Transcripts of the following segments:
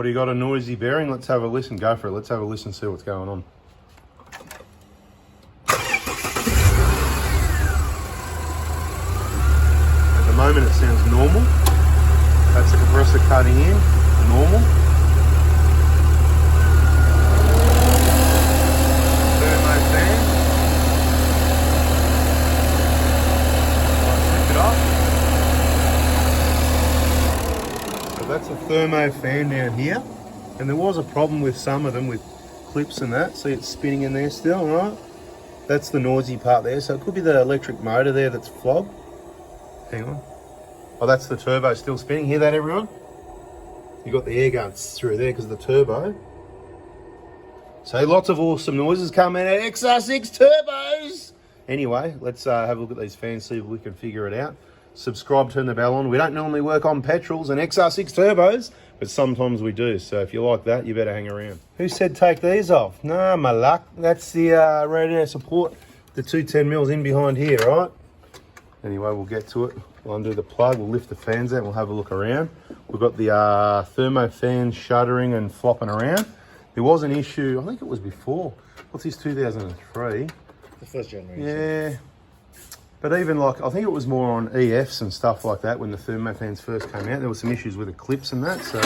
What do you got, a noisy bearing? Let's have a listen. Go for it. Let's have a listen, see what's going on. At the moment it sounds normal. That's the compressor cutting in, normal. Thermo fan. Flip it up. So that's a thermo fan down here. And there was a problem with some of them with clips and that. See, it's spinning in there still, right? That's the noisy part there. So it could be the electric motor there that's flogged. Hang on. Oh, that's the turbo still spinning. Hear that, everyone? You got the air going through there because of the turbo. So lots of awesome noises coming out of XR6 turbos. Anyway, let's have a look at these fans, see if we can figure it out. Subscribe, turn the bell on. We don't normally work on petrols and XR6 turbos, but sometimes we do. So if you like that, you better hang around. Who said take these off? No, my luck. That's the radio support. The 210 mils in behind here, right? Anyway, we'll get to it. We'll undo the plug, we'll lift the fans out, we'll have a look around. We've got the thermo fans shuddering and flopping around. There was an issue, I think it was before. What's this, 2003? The first generation. Yeah. But even like, I think it was more on EFs and stuff like that when the thermo fans first came out. There were some issues with the clips and that, so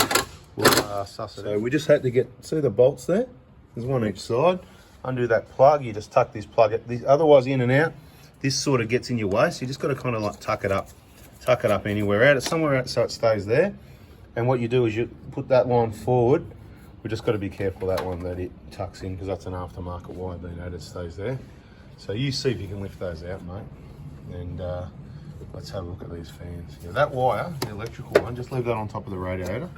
we'll suss it out. So we just had to get, see the bolts there? There's one each side. Undo that plug, you just tuck this plug, otherwise in and out, this sort of gets in your way, so you just got to kind of like tuck it up anywhere out. It's somewhere out so it stays there. And what you do is you put that line forward. We've just got to be careful that one that it tucks in because that's an aftermarket wire being added, stays there. So you see if you can lift those out, mate. And let's have a look at these fans. Yeah, that wire, the electrical one, just leave that on top of the radiator.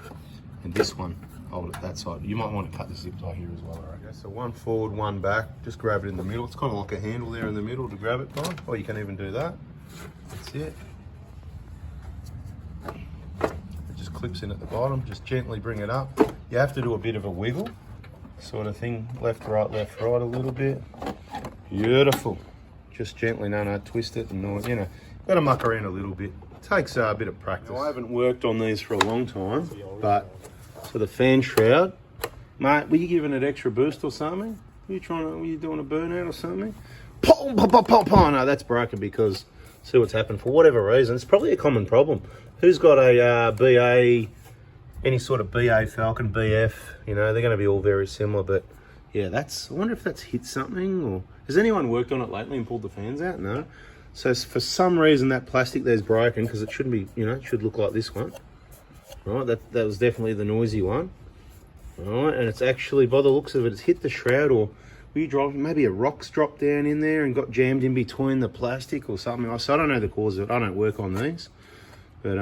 And this one, hold it that side. You might want to cut the zip tie here as well, okay? So one forward, one back, just grab it in the middle. It's kind of like a handle there in the middle to grab it by, or you can even do that. That's it. It just clips in at the bottom, just gently bring it up. You have to do a bit of a wiggle, sort of thing, left, right a little bit. Beautiful. Just gently, no, twist it and, you know, got to muck around a little bit. It takes a bit of practice. Now, I haven't worked on these for a long time, but so the fan shroud, mate, were you giving it extra boost or something? Were you doing a burnout or something? No, that's broken because see what's happened for whatever reason. It's probably a common problem. Who's got a BA, any sort of BA Falcon, BF, you know, they're going to be all very similar, but yeah, I wonder if that's hit something, or has anyone worked on it lately and pulled the fans out? No. So for some reason that plastic there's broken because it shouldn't be, you know, it should look like this one. Right, that was definitely the noisy one. Right, and it's actually, by the looks of it, it's hit the shroud, or were you driving, maybe a rock's dropped down in there and got jammed in between the plastic or something. So I don't know the cause of it. I don't work on these. But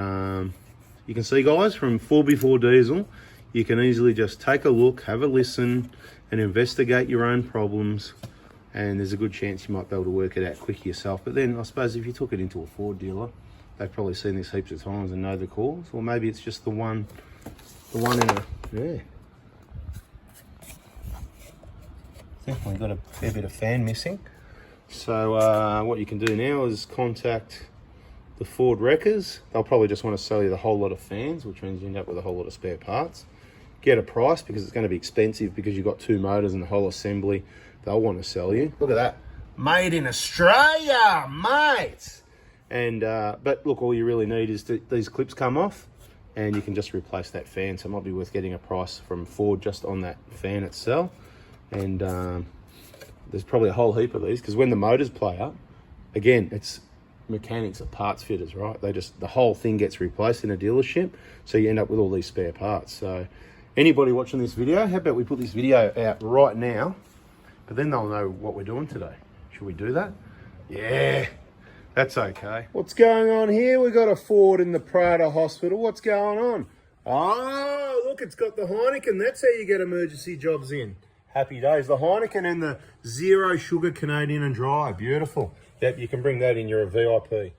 you can see, guys, from 4x4 diesel, you can easily just take a look, have a listen, and investigate your own problems. And there's a good chance you might be able to work it out quick yourself. But then I suppose if you took it into a Ford dealer, they've probably seen this heaps of times and know the cause. Or maybe it's just the one in a, yeah. Definitely got a fair bit of fan missing. So what you can do now is contact the Ford wreckers. They'll probably just want to sell you the whole lot of fans, which means you end up with a whole lot of spare parts. Get a price because it's going to be expensive because you've got two motors and the whole assembly. They'll want to sell you. Look at that. Made in Australia, mate. And but look, all you really need is these clips come off and you can just replace that fan. So it might be worth getting a price from Ford just on that fan itself. And there's probably a whole heap of these because when the motors play up, again, it's mechanics are parts fitters, right? The whole thing gets replaced in a dealership. So you end up with all these spare parts. So anybody watching this video, how about we put this video out right now, but then they'll know what we're doing today. Should we do that? Yeah, that's okay. What's going on here? We got a Ford in the Prada Hospital. What's going on? Oh, look, it's got the Heineken. That's how you get emergency jobs in. Happy days. The Heineken and the zero sugar Canadian and dry. Beautiful. Yep, you can bring that in. You're a VIP.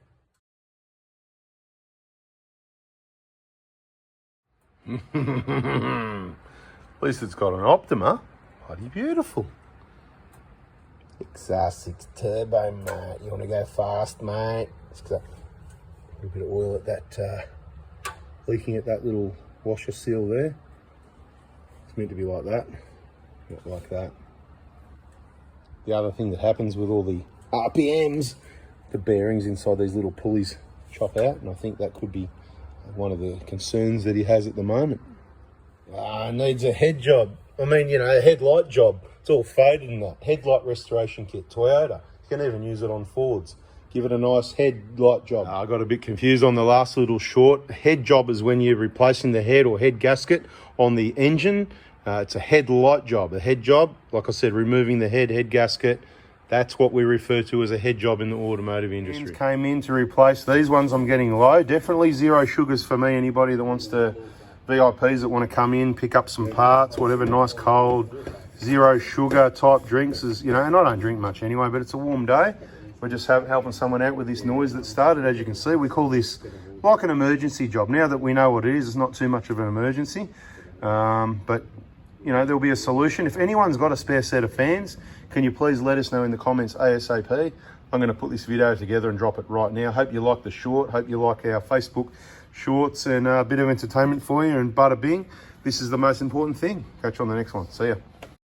At least it's got an Optima. Bloody beautiful. XR6 turbo, mate. You want to go fast, mate? It's got a bit of oil at that, leaking at that little washer seal there. It's meant to be like that, not like that. The other thing that happens with all the RPMs, the bearings inside these little pulleys chop out, and I think that could be one of the concerns that he has at the moment. Needs a head job. I mean, you know, a headlight job. It's all faded in that. Headlight restoration kit, Toyota. You can even use it on Fords. Give it a nice headlight job. I got a bit confused on the last little short. Head job is when you're replacing the head or head gasket on the engine. It's a headlight job. A head job, like I said, removing the head gasket. That's what we refer to as a head job in the automotive industry. Came in to replace these ones. I'm getting low. Definitely zero sugars for me. Anybody that wants to, VIPs that want to come in, pick up some parts, whatever, nice cold, zero sugar type drinks is, you know, and I don't drink much anyway, but it's a warm day. We're just helping someone out with this noise that started. As you can see, we call this like an emergency job. Now that we know what it is, it's not too much of an emergency. But, you know, there'll be a solution. If anyone's got a spare set of fans, can you please let us know in the comments ASAP. I'm going to put this video together and drop it right now. Hope you like the short. Hope you like our Facebook shorts and a bit of entertainment for you, and bada bing. This is the most important thing. Catch you on the next one. See ya.